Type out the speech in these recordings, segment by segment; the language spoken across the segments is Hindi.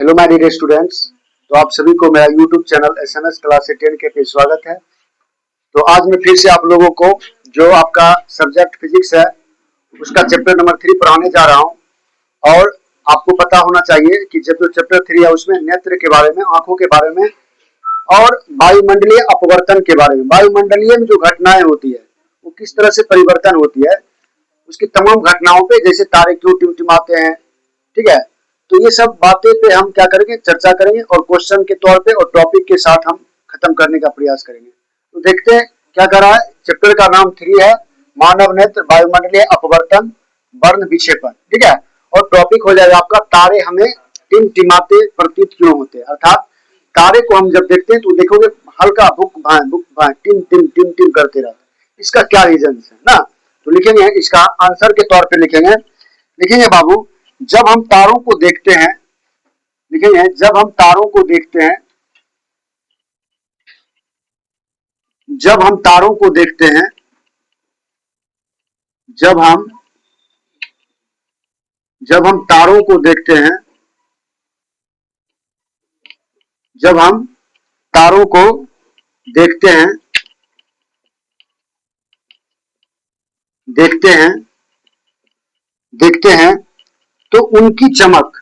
Hello my dear students. तो आप सभी को मेरा यूट्यूब चैनल एसएमएस क्लास 10 के पे स्वागत है। तो आज मैं फिर से आप लोगों को जो आपका सब्जेक्ट फिजिक्स है उसका चैप्टर नंबर 3 पढ़ाने जा रहा हूं। और आपको पता होना चाहिए कि जब जो चैप्टर 3 है उसमें नेत्र के बारे में, आंखों के बारे में और वायुमंडलीय अपवर्तन के बारे में, वायुमंडलीय में जो घटनाएं होती है वो किस तरह से परिवर्तन होती है, उसकी तमाम घटनाओं पे, जैसे तारे क्यों टिमटिमाते हैं, ठीक है। तो ये सब बातें पे हम क्या करेंगे, चर्चा करेंगे और क्वेश्चन के तौर पे और टॉपिक के साथ हम खत्म करने का प्रयास करेंगे। तो देखते हैं क्या कर रहा है। चैप्टर का नाम 3 है मानव नेत्र, वायुमंडलीय अपवर्तन, वर्ण विक्षेपण, ठीक है। और टॉपिक हो जाएगा आपका तारे हमें टिमटिमाते प्रतीत क्यों होते हैं। अर्थात तारे को हम जब देखते हैं तो देखोगे हल्का बुक भाए टिम टिम टिम टिम करते रहते हैं। इसका क्या रीजन है ना। तो लिखेंगे, इसका आंसर के तौर पे लिखेंगे बाबू, जब हम तारों को देखते हैं, लिखेंगे जब हम तारों को देखते हैं, जब हम तारों को देखते हैं, जब हम जब हम तारों को देखते हैं, जब हम तारों को देखते हैं, देखते हैं, देखते हैं, तो उनकी चमक,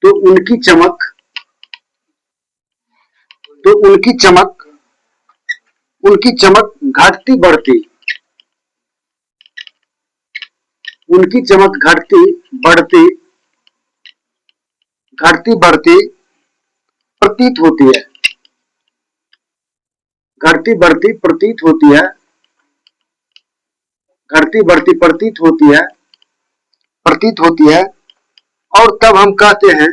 तो उनकी चमक, तो उनकी चमक, उनकी चमक घटती बढ़ती, उनकी चमक घटती बढ़ती, घटती बढ़ती प्रतीत होती है, घटती बढ़ती प्रतीत होती है, घटती बढ़ती प्रतीत होती है, प्रतीत होती है। और तब हम कहते हैं,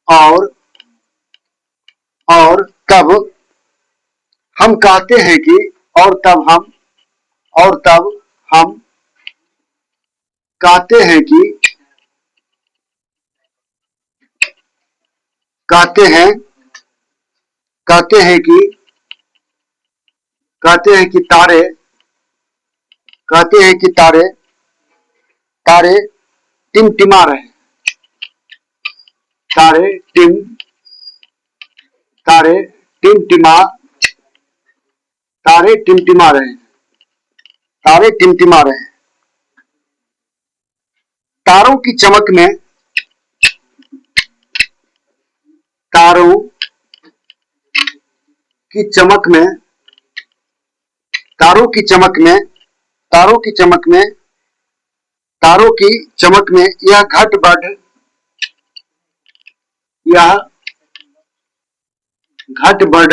और तब हम कहते हैं कि, और तब हम, और तब हम कहते हैं कि, कहते हैं, कहते हैं कि, कहते हैं कि तारे, कहते हैं कि तारे, तारे टिमटिमा रहे, तारे तारे टिमटिमा, तारे टिमटिमा रहे, तारे टिमटिमा रहे। तारों की चमक में, तारों की चमक में, तारों की चमक में, तारों की चमक में, तारों की चमक में यह घट बढ़, यह घट बढ़,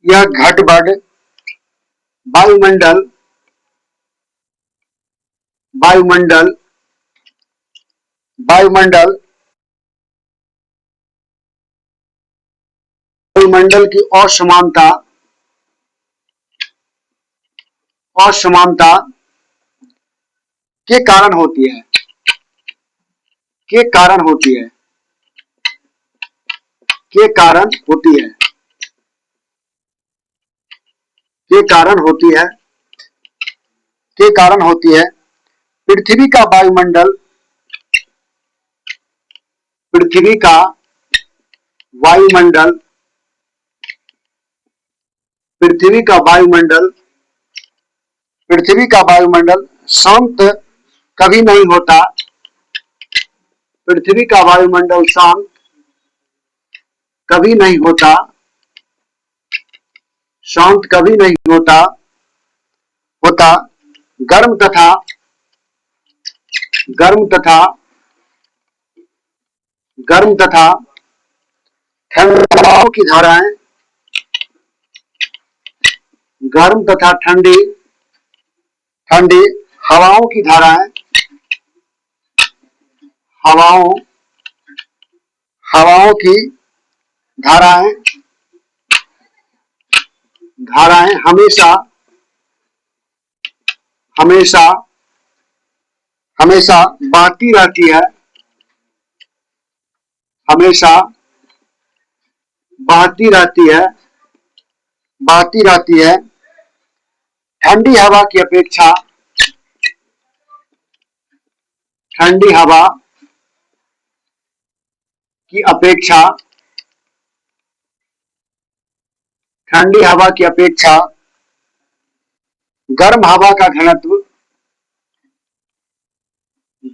यह घट बढ़ वायुमंडल, वायुमंडल, वायुमंडल, वायुमंडल की असमानता, असमानता के कारण होती है, के कारण होती है, के कारण होती है, के कारण होती है, के कारण होती है। पृथ्वी का वायुमंडल, पृथ्वी का वायुमंडल, पृथ्वी का वायुमंडल, पृथ्वी का वायुमंडल शांत कभी नहीं होता, पृथ्वी का वायुमंडल शांत कभी नहीं होता, शांत कभी नहीं होता, होता गर्म तथा, गर्म तथा, गर्म तथा ठंडी हवाओं की धाराएं, गर्म तथा ठंडी, ठंडी हवाओं की धाराएं, हवाओं, हवाओं की धाराएं, धाराएं हमेशा, हमेशा, हमेशा बहती रहती है, हमेशा बहती रहती है, बहती रहती है। ठंडी हवा की अपेक्षा, ठंडी हवा की अपेक्षा ठंडी हवा की अपेक्षा गर्म हवा का घनत्व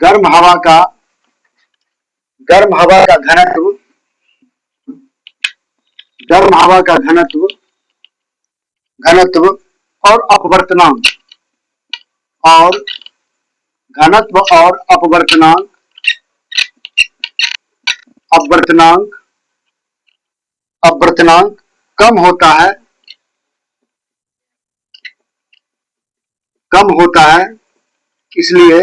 गर्म हवा का गर्म हवा का घनत्व गर्म हवा का घनत्व और अपवर्तनांक और घनत्व और अपवर्तनांक अपवर्तनांक कम होता है इसलिए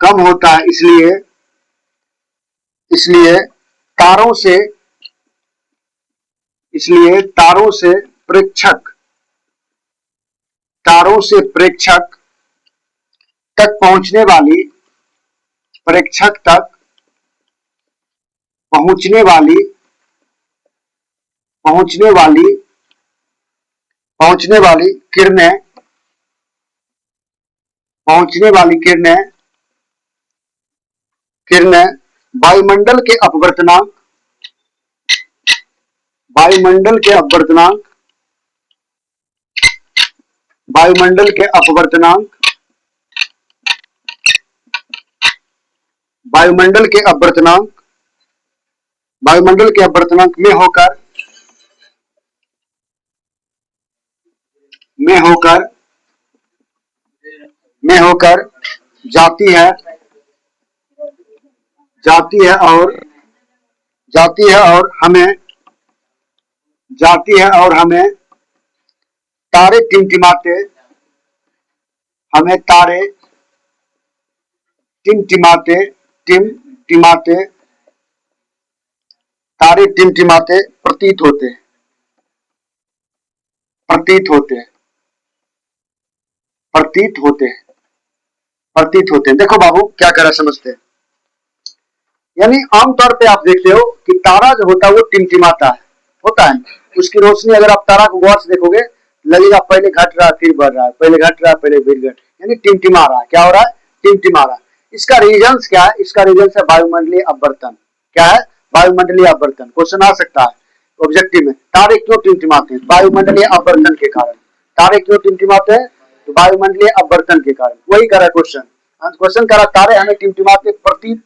कम होता है इसलिए तारों से प्रेक्षक तक पहुंचने वाली प्रेक्षक तक पहुंचने वाली पहुंचने वाली पहुंचने वाली किरणें पहुंचने वाली किरणें वायुमंडल के अपवर्तनांक वायुमंडल के अपवर्तनांक वायुमंडल के अपवर्तनांक वायुमंडल के अपवर्तनांक वायुमंडल के अपवर्तनांक में होकर जाती है और हमें तारे टिमटिमाते प्रतीत होते हैं। देखो बाबू क्या कह रहा समझते हैं। यानी आमतौर पे आप देखते हो कि तारा जो होता है वो टिमटिमाता होता है। उसकी रोशनी अगर आप तारा को गौर से देखोगे लगेगा पहले घट रहा है फिर बढ़ रहा है, पहले घट रहा है फिर घट, यानी टिमटिमा रहा है। क्या हो रहा है? टिमटिमा रहा है। इसका रीजंस क्या है? इसका रीजंस है वायुमंडलीय अपवर्तन। क्या है? वायुमंडलीय अपवर्तन। क्वेश्चन आ सकता है ऑब्जेक्टिव में, तारे क्यों टिमटिमाते हैं? वायुमंडलीय अपवर्तन के कारण। तारे क्यों टिमटिमाते हैं? तो वायुमंडलीय अपवर्तन के कारण। वही करा क्वेश्चन। क्वेश्चन करा तारे हमें टिमटिमाते प्रतीत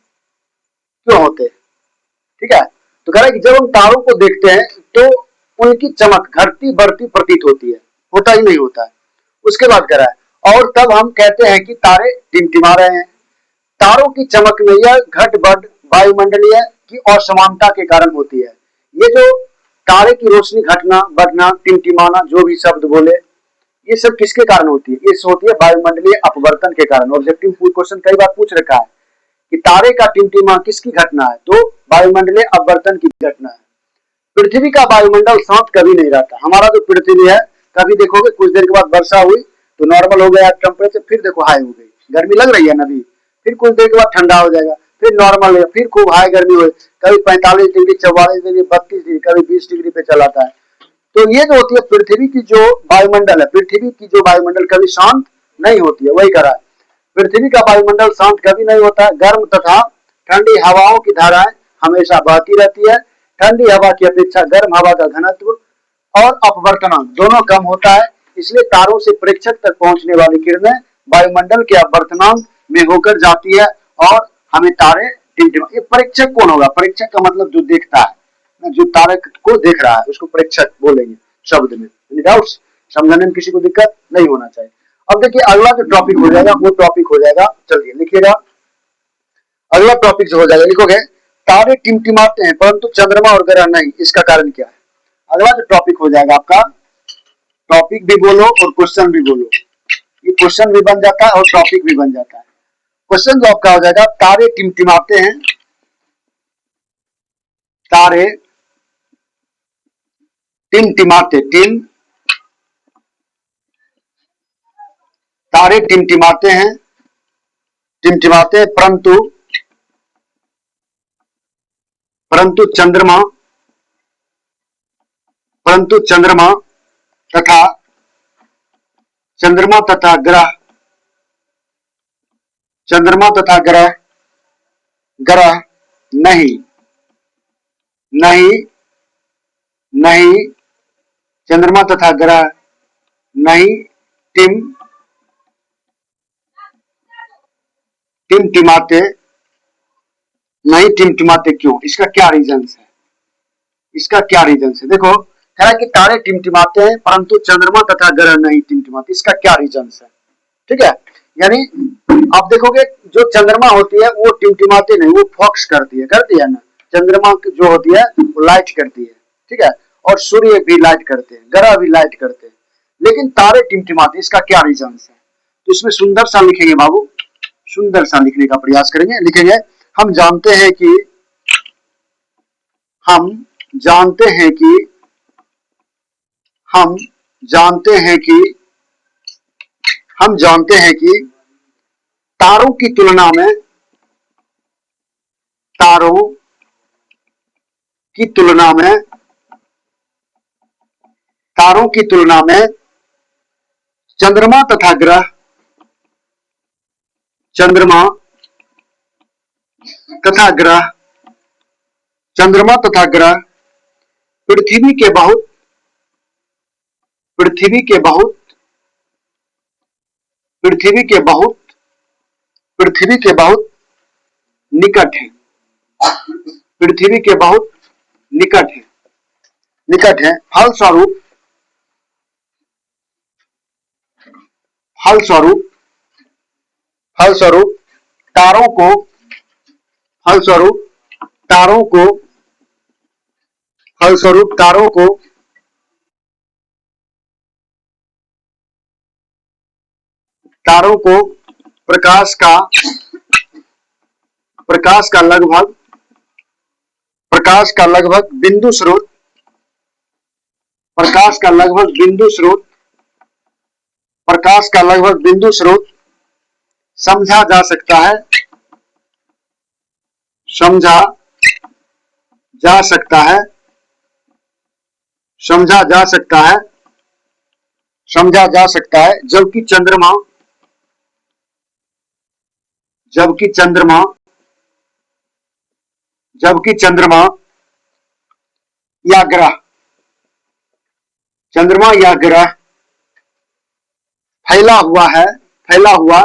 क्यों होते हैं? ठीक है, तो कह रहा है कि जब हम तारों को देखते हैं तो उनकी चमक घटती बढ़ती प्रतीत होती है, होता ही नहीं होता है। उसके बाद कह रहा है और तब हम कहते हैं कि तारे टिमटिमा रहे हैं। तारों की चमक में यह घट बढ़ वायुमंडलीय की असमानता के कारण होती है। ये जो तारे की रोशनी घटना बढ़ना टिमटिमाना जो भी शब्द बोले, ये सब किसके कारण होती है? ये होती है वायुमंडलीय अपवर्तन के कारण। ऑब्जेक्टिव क्वेश्चन कई बार पूछ रखा है कि तारे का टिमटिमा किसकी घटना है? तो वायुमंडलीय अपवर्तन की घटना है। पृथ्वी का वायुमंडल शांत कभी नहीं रहता। हमारा जो पृथ्वी है, कभी देखोगे कुछ देर के बाद वर्षा हुई तो नॉर्मल हो गया टेम्परेचर, फिर देखो हाई हो गई, गर्मी लग रही है ना, फिर कुछ देर के बाद ठंडा हो जाएगा, फिर नॉर्मल है, फिर खूब हाई गर्मी हो, कभी 45 डिग्री 44 डिग्री 32 डिग्री कभी 20 डिग्री पे चलाता है। तो ये जो होती है पृथ्वी की जो वायुमंडल है, पृथ्वी की जो वायुमंडल कभी शांत नहीं होती है। वही करा है, पृथ्वी का वायुमंडल शांत कभी नहीं होता। गर्म तथा ठंडी हवाओं की धाराएं हमेशा बहती रहती है। ठंडी हवा की अपेक्षा गर्म हवा का घनत्व और अपवर्तनांक दोनों कम होता है, इसलिए तारों से प्रेक्षक तक पहुंचने वाली किरणें वायुमंडल के अपवर्तनांक में होकर जाती है और हमें तारे टिमटिमा। ये प्रेक्षक कौन होगा? प्रेक्षक का मतलब जो देखता है, जो तारे को देख रहा है उसको प्रेक्षक बोलेंगे शब्द में। डाउट्स? समझने में किसी को दिक्कत नहीं होना चाहिए। अब देखिए अगला जो टॉपिक हो जाएगा वो टॉपिक हो जाएगा, चलिए लिखिएगा। अगला टॉपिक जो हो जाएगा, लिखोगे तारे टिमटिमाते हैं परंतु चंद्रमा और ग्रह नहीं, इसका कारण क्या है? अगला जो टॉपिक हो जाएगा आपका, टॉपिक भी बोलो और क्वेश्चन भी बोलो। ये क्वेश्चन भी बन जाता है और टॉपिक भी बन जाता है। क्वेश्चन जो आपका हो जाएगा, तारे टिमटिमाते हैं, तारे टिमटिमाते तारे टिमटिमाते हैं परंतु चंद्रमा तथा चंद्रमा तथा ग्रह, ग्रह नहीं, नहीं, नहीं, चंद्रमा तथा ग्रह नहीं, टिम, टिमटिमाते, नहीं टिमटिमाते क्यों? इसका क्या रीजन है? इसका क्या रीजन है? देखो, कह रहा है कि तारे टिमटिमाते हैं परंतु चंद्रमा तथा ग्रह नहीं टिमटिमाते। इसका क्या रीजन है? ठीक है, यानी आप देखोगे जो चंद्रमा होती है वो टिमटिमाती नहीं, वो फॉक्स करती है ना। चंद्रमा जो होती है वो लाइट करती है, ठीक है, और सूर्य भी लाइट करते हैं, ग्रह भी लाइट करते हैं, लेकिन तारे टिमटिमाते। इसका क्या रीजन है? तो इसमें सुंदर सा लिखेंगे बाबू, सुंदर सा लिखने का प्रयास करेंगे। लिखेंगे, हम जानते हैं कि, हम जानते हैं कि, हम जानते हैं कि, हम जानते हैं कि तारों की तुलना में, तारों की तुलना में, तारों की तुलना में चंद्रमा तथा ग्रह, चंद्रमा तथा ग्रह, चंद्रमा तथा ग्रह पृथ्वी के बहुत, पृथ्वी के बहुत, पृथ्वी के बहुत, पृथ्वी के बहुत निकट है, पृथ्वी के बहुत निकट है, निकट है। फलस्वरूप, फलस्वरूप, फलस्वरूप तारों को, फलस्वरूप तारों को, फलस्वरूप तारों को तारों को प्रकाश का, प्रकाश का लगभग, प्रकाश का लगभग बिंदु स्रोत, प्रकाश का लगभग बिंदु स्रोत, प्रकाश का लगभग बिंदु स्रोत समझा जा सकता है, समझा जा सकता है, समझा जा सकता है, समझा जा सकता है, जबकि चंद्रमा, जबकि चंद्रमा, जबकि चंद्रमा या ग्रह, चंद्रमा या ग्रह फैला हुआ है, फैला हुआ,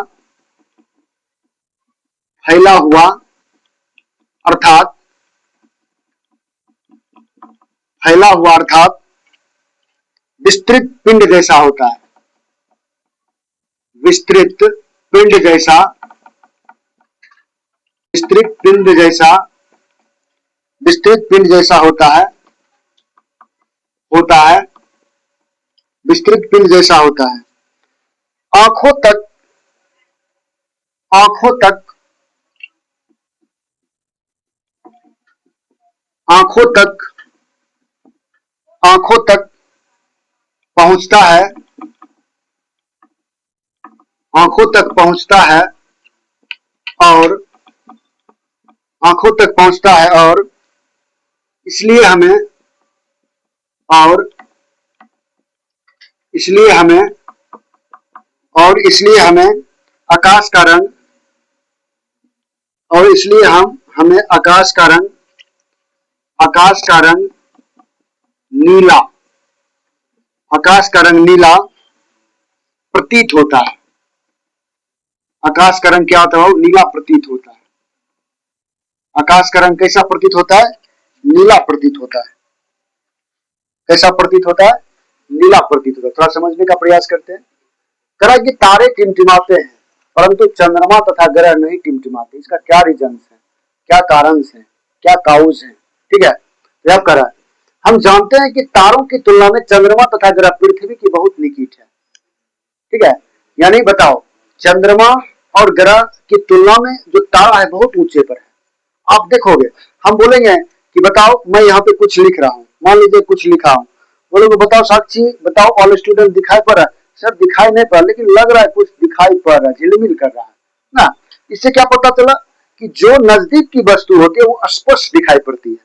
फैला हुआ अर्थात, फैला हुआ अर्थात विस्तृत पिंड जैसा होता है, विस्तृत पिंड जैसा, विस्तृत पिंड जैसा, विस्तृत पिंड जैसा होता है, होता है, विस्तृत पिंड जैसा होता है। आंखों तक, आंखों तक, आंखों तक, आंखों तक पहुंचता है, आंखों तक पहुंचता है और, आंखों तक पहुंचता है और इसलिए हमें, और इसलिए हमें, और इसलिए हमें आकाश का रंग, और इसलिए हमें आकाश का रंग, आकाश का रंग नीला, आकाश का रंग नीला प्रतीत होता है। आकाश का रंग क्या होता है? नीला प्रतीत होता है। आकाश का रंग कैसा प्रतीत होता है? नीला प्रतीत होता है। कैसा प्रतीत होता है? नीला प्रतीत होता है। थोड़ा समझने का प्रयास करते हैं। कह कि तारे टिमटिमाते हैं परंतु चंद्रमा तथा ग्रह नहीं टिमटिमाते। इसका क्या रीजन है, क्या कारण है, क्या काउज है? ठीक है, तो अब कह रहा है हम जानते हैं कि तारों की तुलना में चंद्रमा तथा ग्रह पृथ्वी की बहुत निकट है। ठीक है, यानी बताओ चंद्रमा और ग्रह की तुलना में जो तारा है बहुत ऊंचे पर है। आप देखोगे हम बोलेंगे कि बताओ मैं यहाँ पे कुछ लिख रहा हूँ, मान लीजिए कुछ लिखा हूँ, बोलोगे बताओ साक्षी बताओ ऑल स्टूडेंट दिखाई पड़ रहा है? सर दिखाई नहीं पड़ रहा लेकिन लग रहा है कुछ दिखाई पड़ रहा है, झिलमिल कर रहा है ना। इससे क्या पता चला कि जो नजदीक की वस्तु होती है वो स्पष्ट दिखाई पड़ती है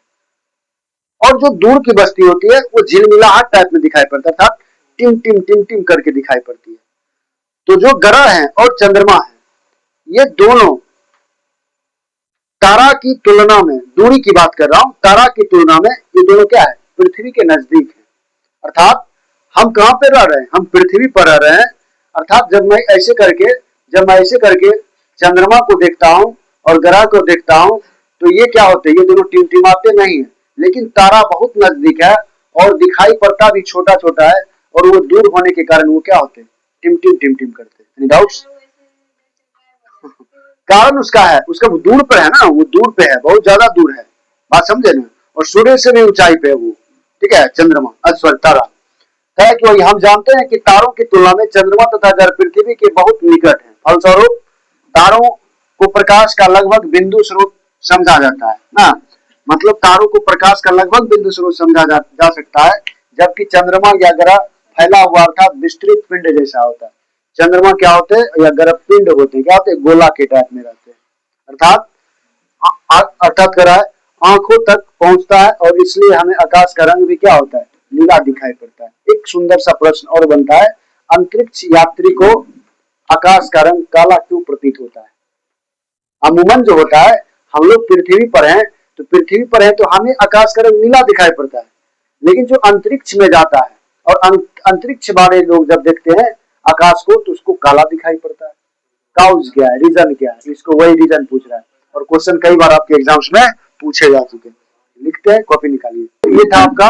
और जो दूर की वस्तु होती है वो झिलमिलाहट टाइप में दिखाई पड़ता है, अर्थात टिम टिम टिम टिम करके दिखाई पड़ती है। तो जो ग्रह है और चंद्रमा है ये दोनों तारा की तुलना में, दूरी की बात कर रहा हूं, तारा की तुलना में ये दोनों क्या है, पृथ्वी के नजदीक है। अर्थात हम कहां पे रह रहे हैं, हम पृथ्वी पर रह रहे हैं। अर्थात जब मैं ऐसे करके चंद्रमा को देखता हूं और ग्रह को देखता हूं, तो ये क्या होते हैं, ये दोनों टिमटिमाते नहीं है, लेकिन तारा बहुत नजदीक है और दिखाई पड़ता भी छोटा छोटा है, और वो दूर होने के कारण वो क्या होते हैं, टिम टिम करते हैं। Any doubts? कारण उसका है, उसका दूर पे है ना, वो दूर पे है, बहुत ज्यादा दूर है, बात समझे ना। और सूर्य से भी ऊंचाई पे है वो, ठीक है, चंद्रमा सॉरी तारा है कि वही हम जानते हैं कि तारों की तुलना में चंद्रमा तथा ग्रह पृथ्वी के बहुत निकट है। फलस्वरूप तारों को प्रकाश का लगभग बिंदु स्रोत समझा जाता है ना, मतलब तारों को प्रकाश का लगभग बिंदु स्रोत समझा जा सकता है, जबकि चंद्रमा या ग्रह फैला हुआ अर्थात विस्तृत पिंड जैसा होता है। चंद्रमा क्या होते हैं, या ग्रह पिंड होते हैं, क्या होते हैं, गोला के टाइप में रहते हैं। अर्थात अर्थात ग्रह आंखों तक पहुंचता है और इसलिए हमें आकाश का रंग भी क्या होता है, नीला दिखाई पड़ता है। एक सुंदर सा प्रश्न और बनता है, अंतरिक्ष यात्री को आकाश का रंग काला क्यों प्रतीत होता है? अमूमन जो होता है, हम लोग पृथ्वी पर हैं, तो पृथ्वी पर है तो हमें आकाश का रंग नीला दिखाई पड़ता है, लेकिन जो अंतरिक्ष में जाता है और अंतरिक्ष वाले लोग जब देखते हैं आकाश को, तो उसको काला दिखाई पड़ता है। काउज क्या है, रीजन क्या है, इसको वही रीजन पूछ रहा है, और क्वेश्चन कई बार आपके एग्जाम्स में पूछे जा चुके हैं। लिखते हैं, कॉपी निकालिए। तो ये था आपका,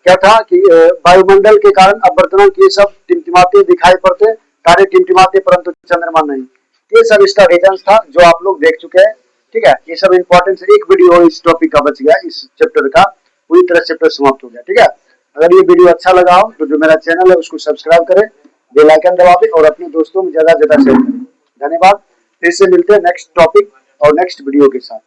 क्या था कि वायुमंडल के कारण अपवर्तनों के सब टिमटिमाते दिखाई पड़ते, तारे टिमटिमाते परंतु चंद्रमा नहीं। ये सब इसका रीजन था जो आप लोग देख चुके हैं, ठीक है। ये सब इंपॉर्टेंट, एक वीडियो इस टॉपिक का बच गया, इस चैप्टर का पूरी तरह चैप्टर समाप्त हो गया, ठीक है। अगर ये वीडियो अच्छा लगा हो तो जो मेरा चैनल है उसको सब्सक्राइब करें, बेल आइकन दबाएं और अपने दोस्तों में ज्यादा से ज्यादा शेयर करें। धन्यवाद। फिर से मिलते हैं नेक्स्ट टॉपिक और नेक्स्ट वीडियो के साथ।